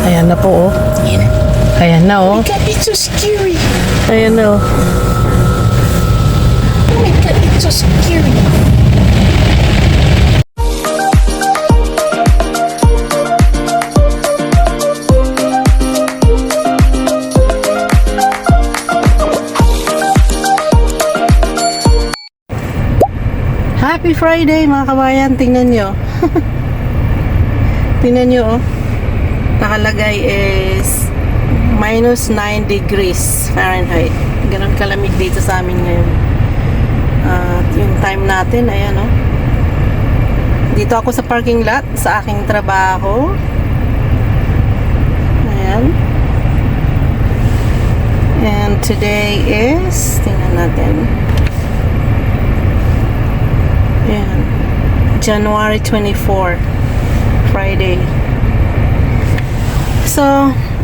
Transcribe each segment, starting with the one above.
Ayan na po, oh. Ayan na. Ayan na, oh. Oh my God, it's so scary. Ayan na, oh. Oh my God, it's so scary. Happy Friday, mga kabayan. Tingnan nyo. Tingnan nyo, oh. Nakalagay is minus 9 degrees Fahrenheit. Ganun kalamig dito sa amin ngayon. At yung time natin, ayan, oh. Dito ako sa parking lot sa aking trabaho. Ayan. And today is, tingnan natin. Ayan. January 24, Friday. So,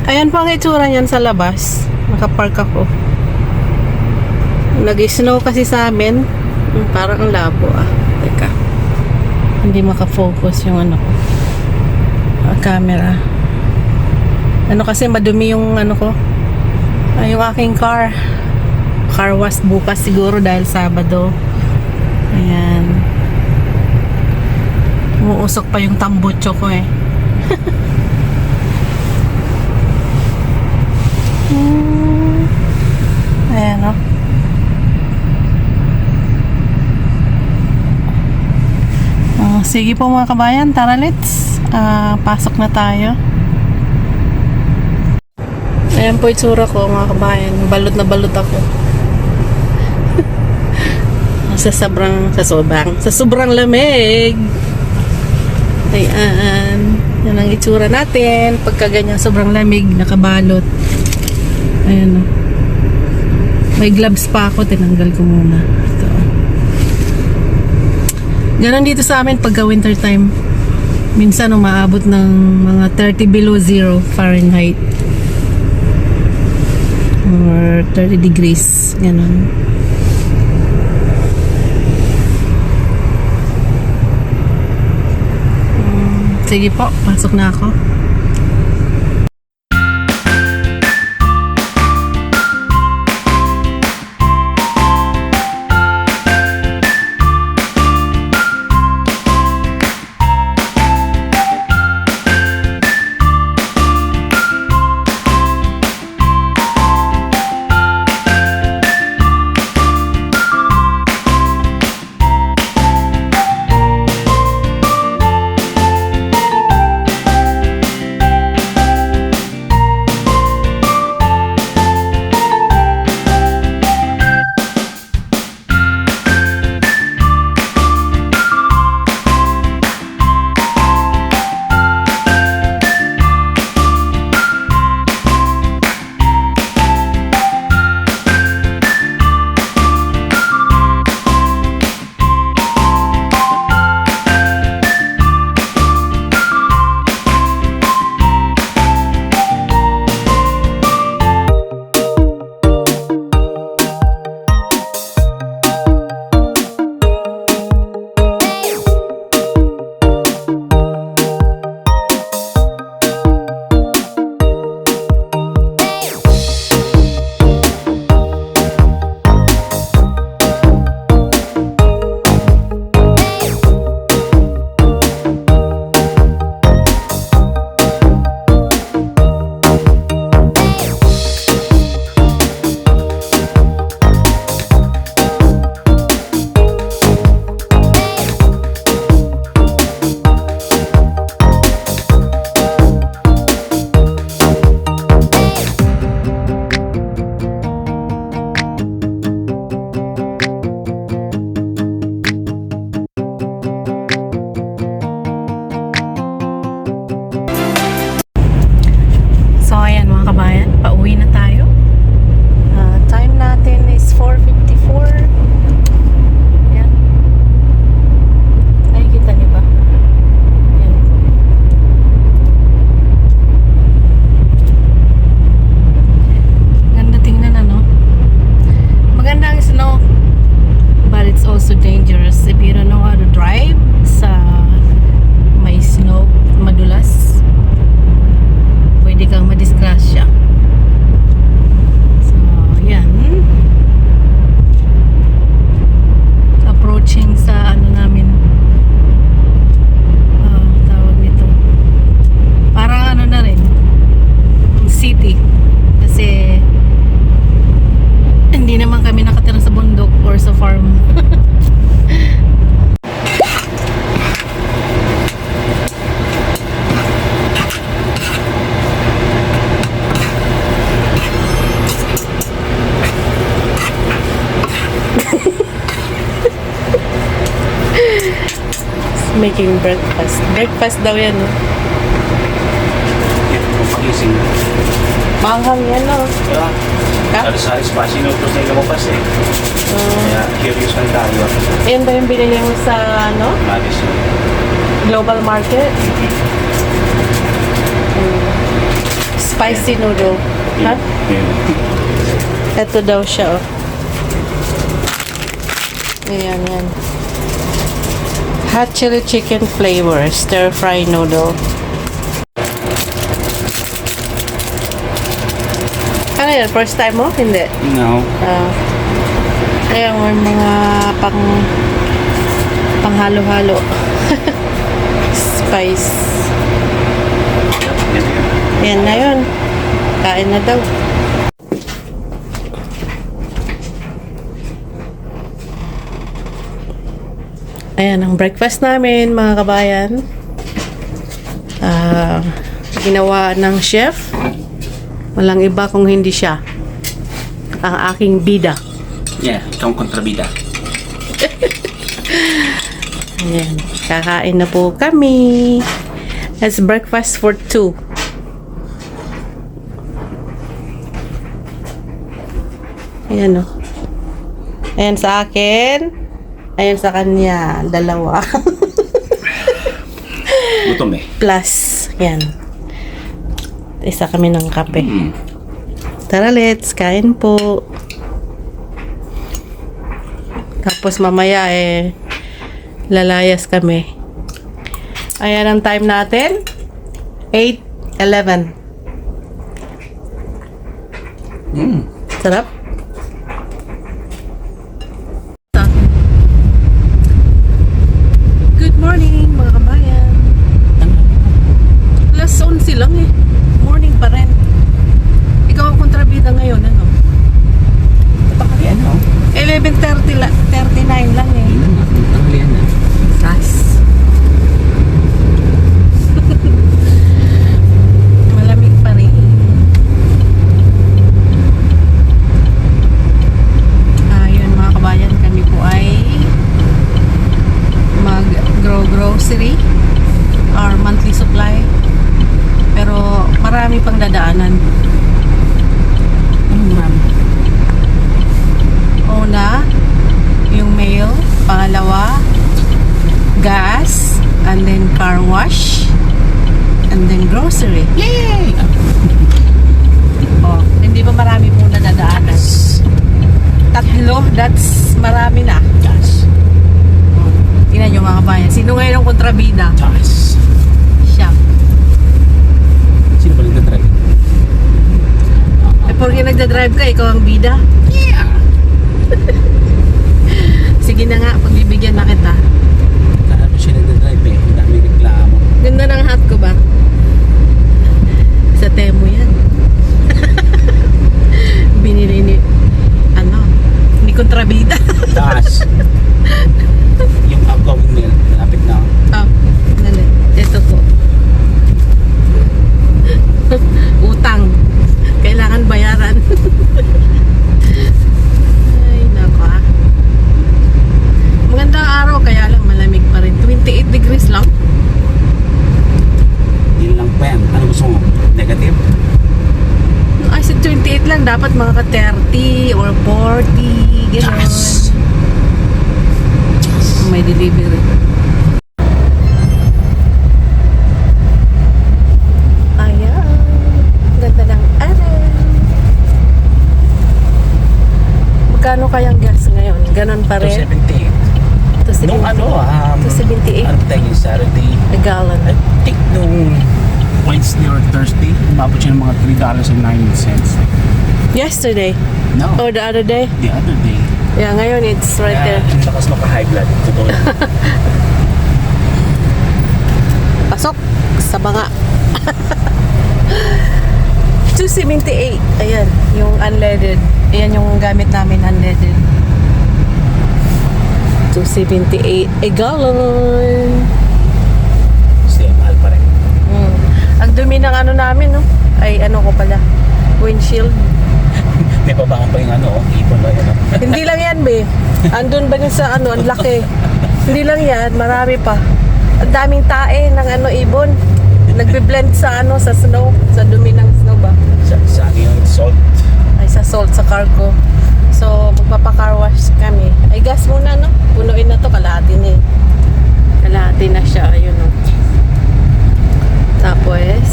ayan po ang itsura niyan sa labas. Nakapark ako. Nag-snow kasi sa amin. Parang ang labo, ah. Teka. Hindi makafocus yung ano ko. Camera. Ano kasi madumi yung ano ko. Yung aking car. Car wash bukas siguro dahil Sabado. Ayan. Umuusok pa yung tambucho ko eh. Ayan, oh. Sige po mga kabayan, tara let's pasok na tayo. Ayan po itsura ko mga kabayan. Balot na balot ako. Sa sobrang lamig. Ayan. Yan ang itsura natin. Pagka ganyan sobrang lamig, nakabalot. Ayan, oh. May gloves pa ako, tinanggal ko muna. Ito. Ganon dito sa amin pagka winter time. Minsan umaabot ng mga 30 below zero Fahrenheit. Or 30 degrees. Ganon. Sige po, pasok na ako. making breakfast. Breakfast daw yan, no? Yan, kung pagising. Manghang yan, no? Kaya, Ha? sari-sari pa, sinutos na yung lumabas eh. Kaya, curious lang tayo. Yan ba yung binili mo sa, ano? Madison. Global Market? Spicy noodle. Ha? Yan. Ito daw siya, oh. Ayan, yan. Hot chili chicken flavor, stir fry noodle. Ano yan? First time mo? Hindi. No. Ayan, may mga panghalo-halo. Spice. Yan, yan. Yan na yun. Kain na daw. Ayan, ang breakfast namin, mga kabayan. Ginawa ng chef. Walang iba kung hindi siya. Ang aking bida. Yeah, ikaw ang kontrabida. Ayan, kakain na po kami. It's breakfast for 2. Ayan, o. Ayan sa akin. Ayan sa kanya. 2. Gutom eh. Plus. Yan. Isa kami ng kape. Mm. Tara, let's kain po. Tapos mamaya lalayas kami. Ayan ang time natin. 8:11. Sarap. Good morning, mga kabayan. Alas 11 lang eh. Morning pa rin. Ikaw ang kontrabida ngayon, ano? Tanghalian no? 11:39 lang eh. Tanghalian na. Sas. Malamig pa rin. Ayun, mga kabayan, kami po ay grocery our monthly supply, pero marami pang dadaanan. Una, yung mail. Pangalawa, gas, and then car wash, and then grocery. Yay! Oh, hindi ba marami muna dadaanan? 3, that's marami na. Gas. Tingnan nyo, mga kabayan. Sino ngayon ang kontrabida? Gas. Siya. Sino ba nagdadrive? Porque nagdadrive ka, ikaw ang bida. Yeah! Sige na nga, pagbibigyan na kita. Ano siya nagdadrive eh. Ang daming reklamo. Ganda ng hat ko ba? Sa Temo yan. Binili ni kontrabida. Gas. Yung outgoing mail. Malapit na. Ah, dali. Ito po. Utang. Kailangan bayaran. Ay, nako ah. Magandang araw, kaya lang malamig pa rin. 28 degrees lang. Yun lang pa yan. Ano gusto mo? Negative? I said 28 lang. Dapat mga ka-30 or 40. Gano'n. Gas. May delivery. Ayan. Ganda ng araw. Magkano kayang gas ngayon? Ganon pa rin? 278. Nung ano, 278 ano tayo yung Saturday? a gallon. I think nung Wednesday or Thursday, umabot siya ng mga $3.09. Yesterday? No, Or the other day? the other day. Yeah, ngayon it's right Kaya, there. lakas maka-high blood. Totoo lang. Pasok sa banga. 278. Ayan, yung unleaded. Ayan yung gamit namin, unleaded. 278 a gallon. Still, mahal pa rin. Ang dumi ng ano namin, no? Ay, ano ko pala. Windshield. May pabangan pa yung ano, ipon ba yun? Hindi lang yan, be. Andun ba yun sa ano, ang laki. Hindi lang yan, marami pa. Ang daming tae ng ano ibon. Nagbe-blend sa ano sa snow, sa dumi ng snow ba? Sa ano yung salt. Ay sa salt sa cargo. So magpapa-car wash kami. Ay gas muna no. Punuin na to kalahati na eh. Kalahati na siya, ayun no. Tapos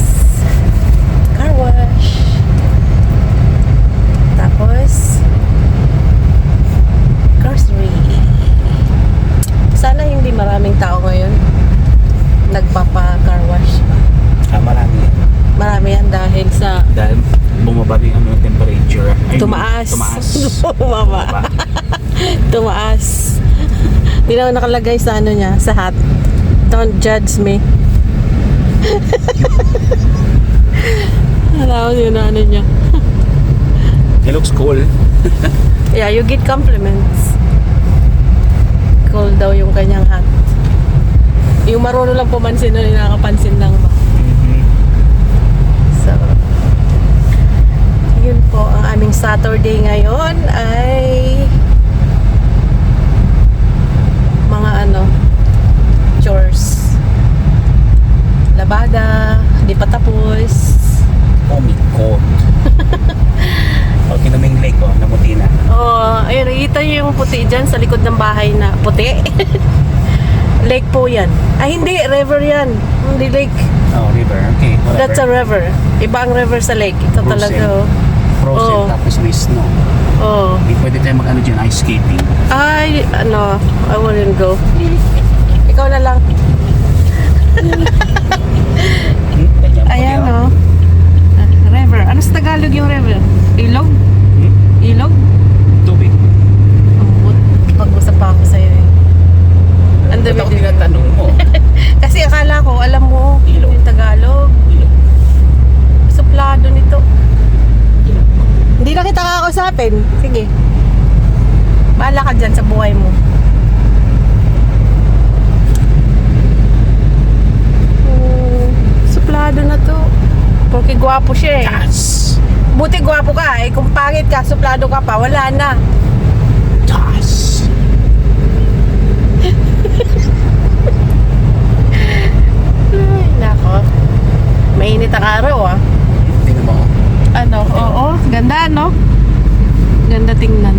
car wash. Tapos grocery. Sana hindi maraming tao ngayon nagpapa-car wash. Marami. Marami yan dahil sa Dahil bumaba rin ang temperature. tumaas. Tumaas. Bumaba. Tumaas. Hindi na ako nakalagay sa ano niya, sa hat. Don't judge me. Alam mo yun na ano niya. It looks cool. Yeah, you get compliments. Cool daw yung kanyang hat. Yung marunong lang pumansin na nakakapansin lang ba. So, yun po ang aming Saturday ngayon ay mga ano, chores. Labada, di pa tapos. Oh my God. Okay naman yung lake ko, namuti na. Oh, ayun, nakita niyo yung puti dyan sa likod ng bahay na puti. Lake po yan. Ay, hindi, river yan. Hindi lake. Oh, river. Okay, whatever. That's a river. Iba ang river sa lake. Ito Frozen. talaga, oh. Frozen, Oo. tapos may snow. Oh. Hindi pwede tayo mag-ano dyan, ice skating. Ay, ano, I wouldn't go. Ikaw na lang. Ganyan, Ayan, pag- oh. River. Ano sa Tagalog yung river? Ilog? Ilog? Tubig. Ambot. Pag-usap pa ako sa'yo eh. Ang Ba't ako dami-dami. tinatanong mo? Kasi akala ko, alam mo, Ilog. yung Tagalog. Ilog. Suplado nito. Ilog. Hindi na kita kakausapin. Sige. Bahala ka dyan sa buhay mo. Suplado na to. Porque gwapo siya eh. Yes! Buti gwapo ka eh. Kung pangit ka, suplado ka pa, wala na. Yes! Ay, nako. Mainit ang araw ah. Tingnan mo. Ano? Oo. Ganda no? Ganda tingnan.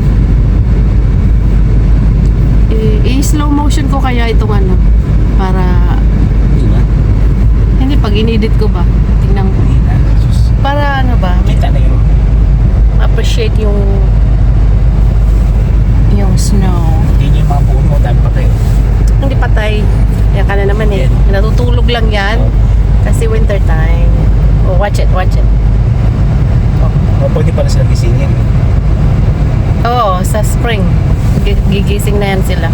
I-slow motion ko kaya itong ano. Para, Tingnan. hindi pag inedit ko ba? Tingnan ko. Tingnan. Sus. Para ano ba? Kita na yun. Appreciate yung snow. Hindi yung mga puno, dami pa kayo. Hindi patay. Yan ka na naman eh. Natutulog lang yan. Kasi winter time. Oh, watch it, watch it. Oh, pwede pala sila gisingin. Oo, sa spring. Gigising na yan sila.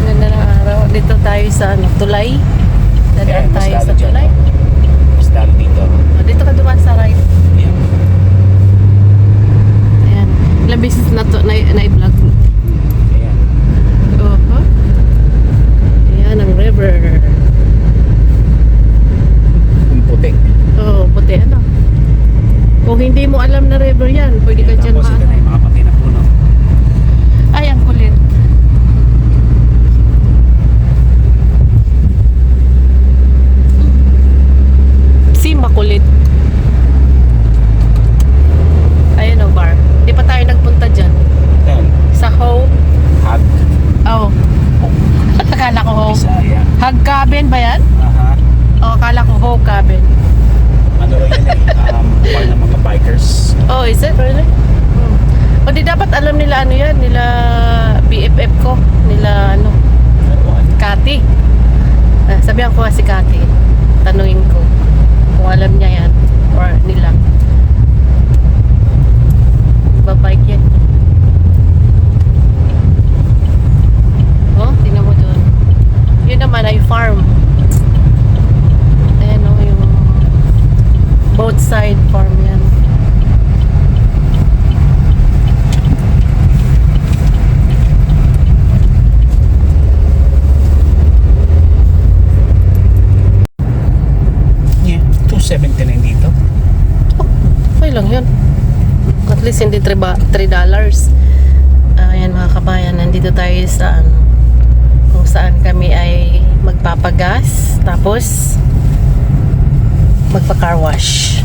Ganda ng araw. Dito tayo sa ano, tulay. Dadaan tayo sa tulay. Mas lalo dito. Oh, dito ka dumaan sa right. Yan. Ayan. Ilang beses na to na-vlog. Ayan. Oh, ayan ang river. Yung puti. Oh, puti ano. Kung hindi mo alam na river yan, pwede ka dyan Tapos ito na yung mga pati na puno. Ay, ang kulit. Si makulit. Ayun o, bar. Di pa tayo nagpunta dyan. Ayan. Sa Ho. Hag. Oh. Akala ko Ho. Bisaya. Hag cabin ba yan? Aha. O, akala ko Ho cabin. Ano rin yun eh. Bar ng mga bikers. Oh, is it really? O di dapat alam nila ano yan, nila BFF ko, nila ano, Kati. Sabihan ko nga si Kati, tanungin ko kung alam niya yan or nila. Babike yan. Oh, tingnan mo doon. Yun naman ay farm. Ayan o, yung both side farm yan. Yeah. 279 dito. Okay lang yun. At least hindi $3. Ayan mga kabayan, nandito tayo sa kung saan kami ay magpapagas tapos magpa-car wash.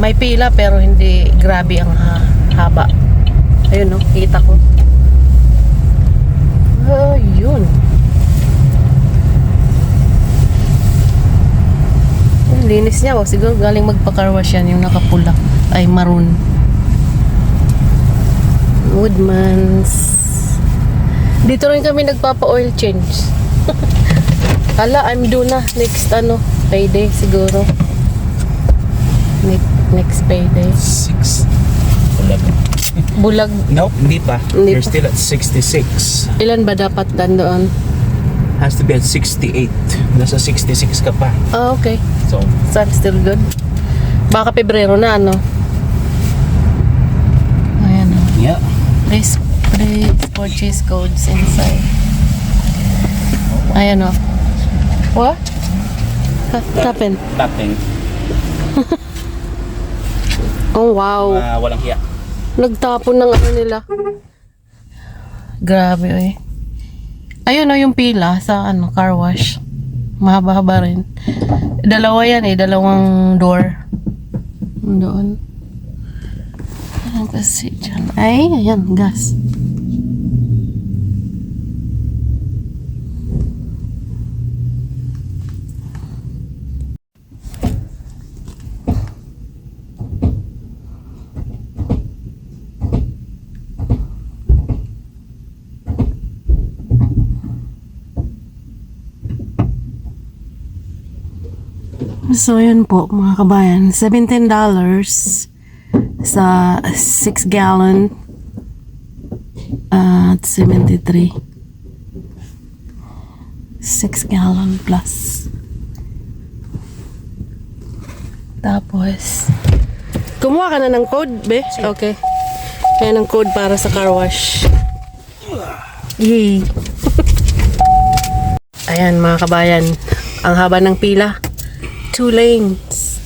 May pila pero hindi grabe ang haba. Ayun no, kita ko. Yun. Ang linis niya. Siguro galing magpa-car wash yan. Yung nakapula ay maroon. Woodmans. Dito rin kami nagpapa-oil change. Hala, I'm due na. Next payday siguro. Next payday. 6. Bulag. Nope, hindi pa. Hindi You're pa. still at 66. Ilan ba dapat doon? Has to be at 68. Nasa 66 ka pa. Okay. So, So I'm still good. Baka Pebrero na Ayan yeah. Please purchase codes inside. Ayan What? What happened? Nothing. Oh wow. Walang hiya. Nagtapon ng nila. Grabe Ayun yung pila sa car wash. Mahaba-haba rin. Dalawa yan dalawang door. Doon. Kasi dyan. Ayan, gas. So, yun po, mga kabayan. $17 sa 6 gallon at 73. 6 gallon plus. Tapos, kumuha ka na ng code, be? Okay. Kaya ng code para sa car wash. Yay! Ayan, mga kabayan. Ang haba ng pila. 2 lanes.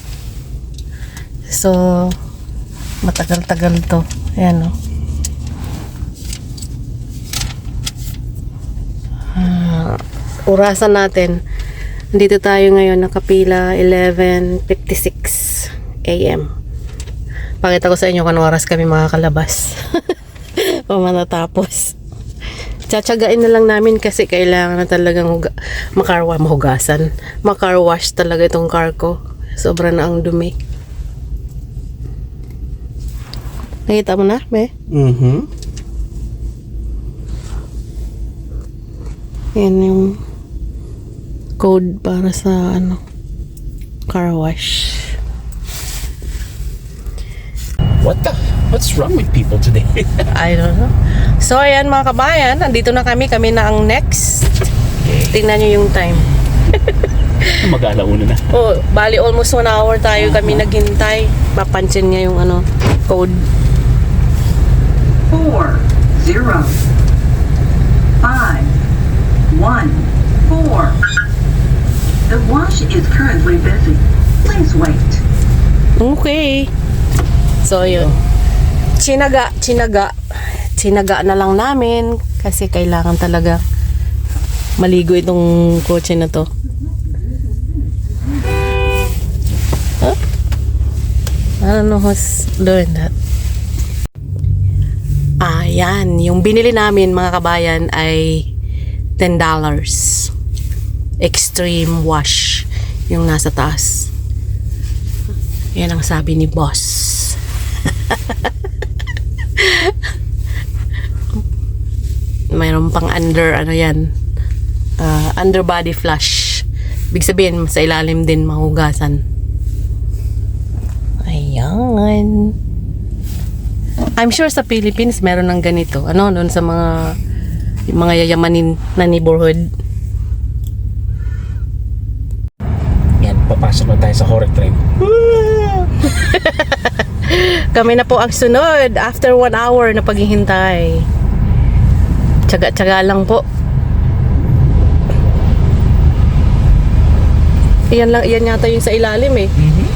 So, matagal-tagal to. Ayan orasan natin. Dito tayo ngayon nakapila 11:56 AM. Pakita ko sa inyo kung oras kami makakalabas. O matatapos. Tsatsagain na lang namin kasi kailangan na talagang macar wash talaga itong car ko. Sobra na ang dumi. Nakita mo na, be? Mm-hmm. Yan yung code para sa car wash. What's wrong with people today? I don't know. So, ayan mga kabayan, nandito na kami na ang next. Tingnan nyo yung time. Mag-alauna na. Oh, bali almost 1 hour tayo kami naghintay. Mapansin nga yung code. 4 0 5 1 4. The wash is currently busy. Please wait. Okay. So, yun. Chinaga na lang namin kasi kailangan talaga maligo itong kotse na to. Huh? I don't know who's doing that. Ayan. Yung binili namin mga kabayan ay $10. Extreme wash. Yung nasa taas. Yan ang sabi ni boss. Mayroon pang under underbody flush. Ibig sabihin sa ilalim din mahugasan. Ayan. I'm sure sa Philippines meron ng ganito. Doon sa mga yayamanin na neighborhood. Yan, papasok na tayo sa horror train. Kami na po ang sunod after 1 hour na paghihintay. Tsaga-tsaga lang po. Yan yata yung sa ilalim eh. Mm-hmm.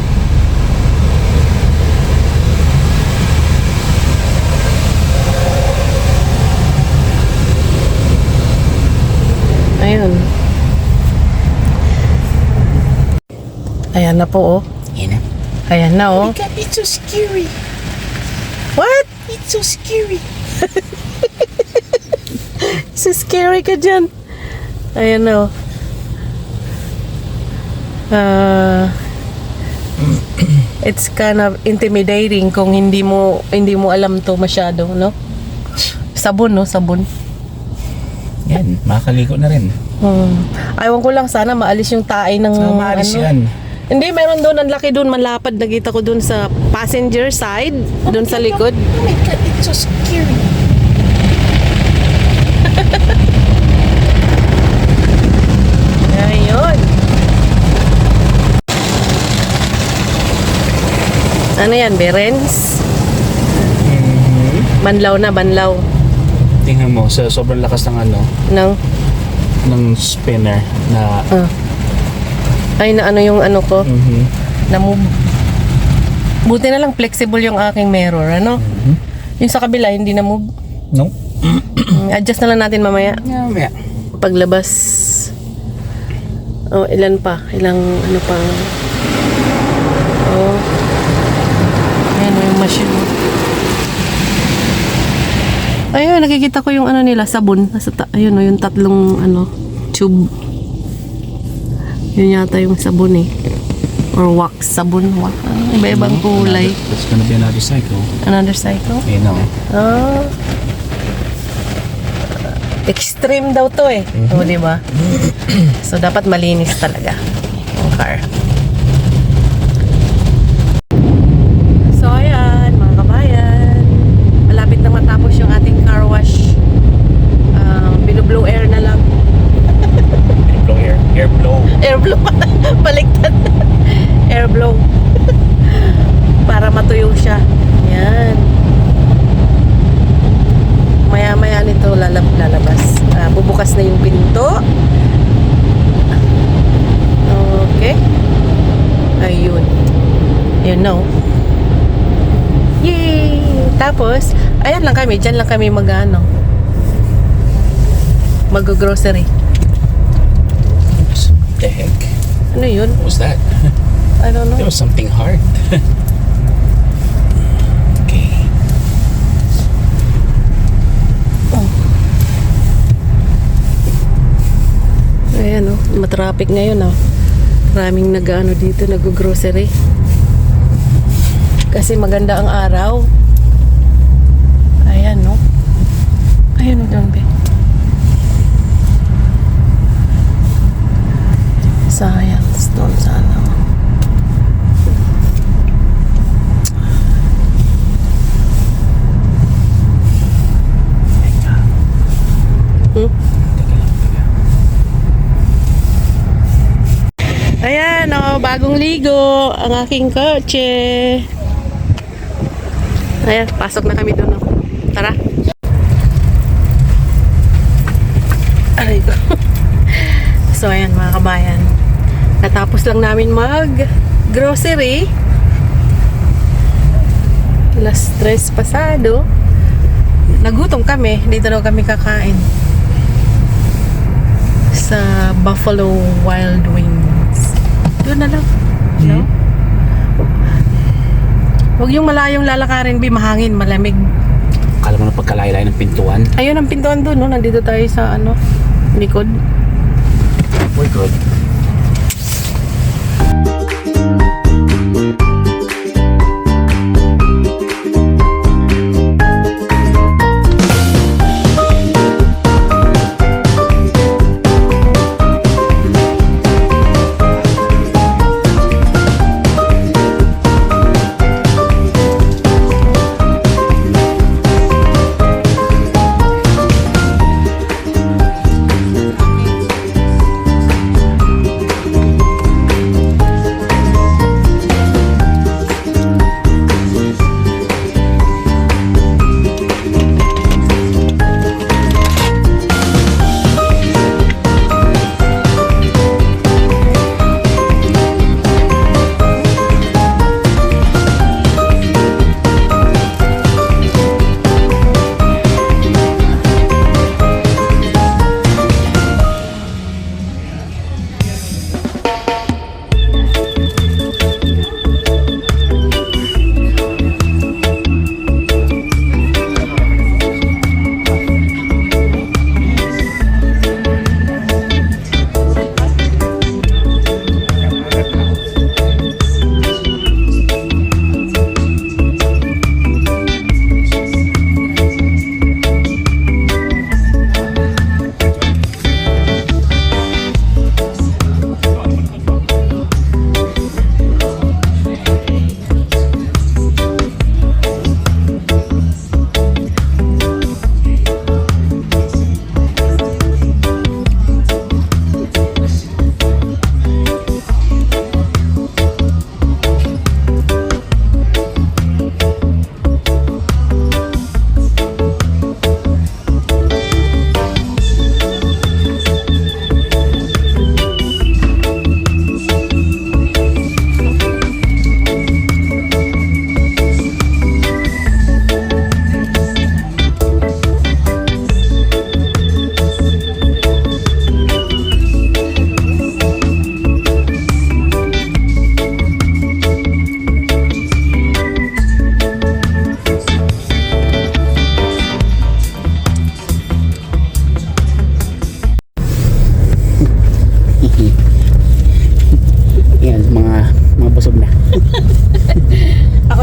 Ayan na po, oh. Yan na. Ayan na, Oh oh. my god, it's so scary. What? It's so scary. So scary ka dyan. Ayan na, oh. It's kind of intimidating kung hindi mo alam to masyado, no? Sabon, no? Sabon. Yan, makakaligo na rin. Ayaw ko lang sana maalis yung tae ng Maalis yan. Hindi, meron doon, ang laki doon, malapad. Nakita ko doon sa passenger side, doon sa likod. Oh my god, it's so scary. Ayun. Ano yan, Berens? Banlaw na, banlaw. Tingnan mo, sa sobrang lakas ng Nang, ng spinner na ay na ano yung ano ko, mhm. na move. Buti na lang flexible yung aking mirror, ano? Yung sa kabila, hindi na move. No? Adjust na lang natin mamaya. Yeah. Paglabas. Oh, ilan pa? Ilang ano pa? Oh. Ayan yung machine. Ayun, nakikita ko yung ano nila, sabon. Ayun, oh, yung tatlong ano, tube. Yun yata yung sabon eh. Or wax, sabon, wax. Iba-ibang kulay. That's gonna be another cycle. Another cycle? You know. Ah. Extreme daw to eh. O, di ba? So, dapat malinis talaga yung car. So, ayan, mga kabayan. Malapit na matapos yung ating car wash. Binublow air na lang. Blow air. Air blow. Air blow pala. Baliktad. Air blow. Para matuyo siya. Yan. Maya-maya nito lalabas. Bubukas na yung pinto. Okay. Ayun. Ayun na. Yay! Tapos, ayan lang kami. Diyan lang kami mag-ano. Mag-grocery. The heck? Ano yun? What was that? I don't There know. was something hard. Okay. Ayan, oh. Matraffic ngayon, oh. Maraming nag-ano dito, nag-grocery. Kasi maganda ang araw. Ayan, no? Ayan, oh, doon, be. Science, doon sana. Ayan, oh, bagong ligo ang aking kotse. Ayan, pasok na kami doon. Oh. Tara. Aray ko. So, ayan mga kabayan. Natapos lang namin mag-grocery. Alas 3 pasado. Nagutom kami. Dito daw kami kakain. Sa Buffalo Wild Wings. Doon na lang. No? Huwag yung malayong lalakarin, Bi. Mahangin, malamig. Akala mo na pagkalaylay ng pintuan? Ayun ang pintuan doon, no? Nandito tayo sa ano, likod. We're good.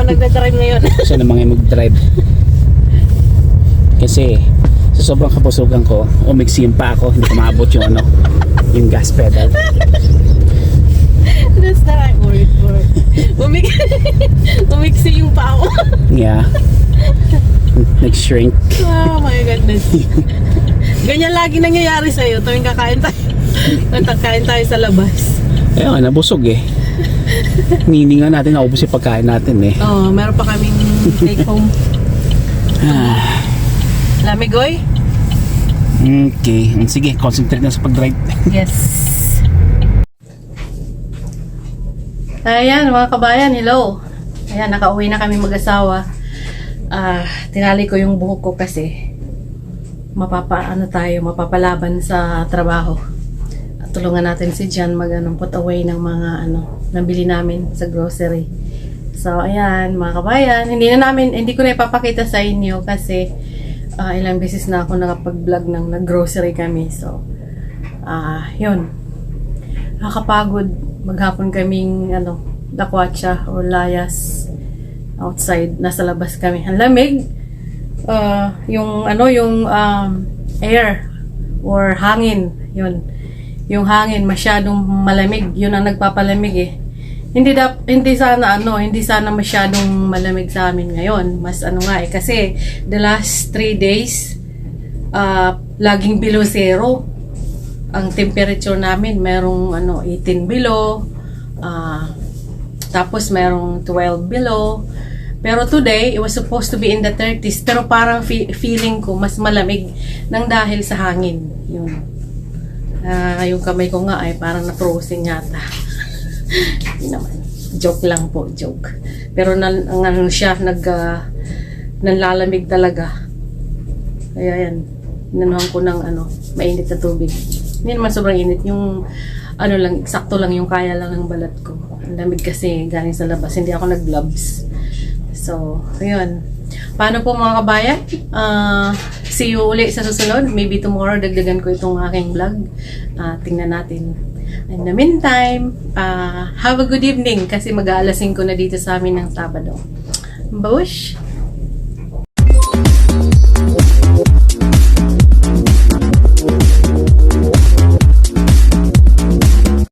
nagdadrive ngayon. Siya na mga mag-drive. Kasi sa sobrang kapusugan ko, umiksi yung pa ako, hindi ko maabot yung ano, yung gas pedal. That's the right word for it. Umiksi yung pa ako. Yeah. Nag-shrink. Oh my goodness. Ganyan lagi nangyayari sa'yo tuwing kakain tayo. Kakain tayo sa labas. Ayun, nabusog eh. Hinihinga natin, naubos yung pagkain natin eh. Oh, meron pa kaming take home. Lamigoy? Okay, sige, concentrate na sa pag-drive. Yes. Ayan mga kabayan, hello. Ayan, nakauwi na kami mag-asawa. Tinali ko yung buhok ko kasi mapapalaban sa trabaho. At tulungan natin si Jan put away ng mga nabili namin sa grocery. So ayan mga kabayan, hindi ko na ipapakita sa inyo kasi ilang beses na ako nakapag-vlog ng nag-grocery kami. So yun. Nakakapagod. Maghapon kaming dakwatsa or layas outside, nasa labas kami. Ang lamig. Yung air or hangin, yun. Yung hangin masyadong malamig, yun ang nagpapalamig eh. Hindi sana masyadong malamig sa amin ngayon. Mas kasi the last 3 days laging below zero ang temperature namin. Merong 18 below, tapos merong 12 below. Pero today, it was supposed to be in the 30s. Pero parang feeling ko mas malamig nang dahil sa hangin. Yun. Yung kamay ko nga ay parang na-frozen yata. Hindi naman. Joke lang po, joke. Pero nanlalamig talaga. Kaya yan. Nanuhan ko ng mainit na tubig. Hindi naman sobrang init. Yung eksakto lang yung kaya lang ng balat ko. Ang lamig kasi galing sa labas. Hindi ako nag-gloves. So, ayun. Paano po mga kabayan? See you ulit sa susunod. Maybe tomorrow dagdagan ko itong aking vlog. Tingnan natin. In the meantime, have a good evening kasi mag-aalasing ko na dito sa amin ng Sabado. Bush!